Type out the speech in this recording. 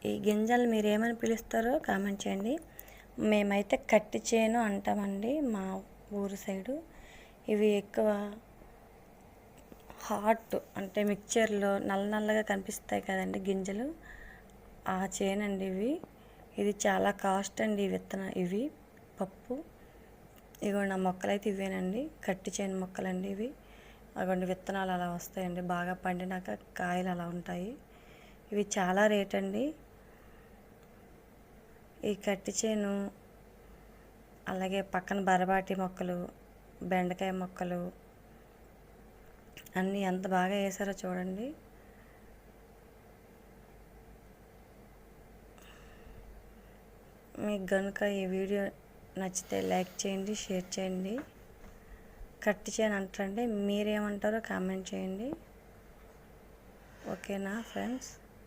ఈ గింజలు మీరు ఏమని పిలుస్తారో కామెంట్ చేయండి. మేమైతే కట్టి చేను అంటామండి మా ఊరు సైడు. ఇవి ఎక్కువ హాట్ అంటే మిక్చర్లో నల్ల నల్లగా కనిపిస్తాయి కదండి గింజలు, ఆ చేనండి ఇవి. ఇది చాలా కాస్ట్ అండి ఇవి పప్పు. ఇగోండి నా మొక్కలైతే ఇవేనండి, కట్టి చేను మొక్కలండి ఇవి. అగోండి విత్తనాలు అలా వస్తాయండి, బాగా పండినాక కాయలు అలా ఉంటాయి. ఇవి చాలా రేట్ అండి ఈ కట్టి చేను. అలాగే పక్కన బరబాటి మొక్కలు, బెండకాయ మొక్కలు అన్నీ ఎంత బాగా వేసారో చూడండి. మీకు కనుక ఈ వీడియో నచ్చితే లైక్ చేయండి, షేర్ చేయండి. కట్టి చేను అంటారంటే మీరేమంటారో కామెంట్ చేయండి. ఓకేనా ఫ్రెండ్స్?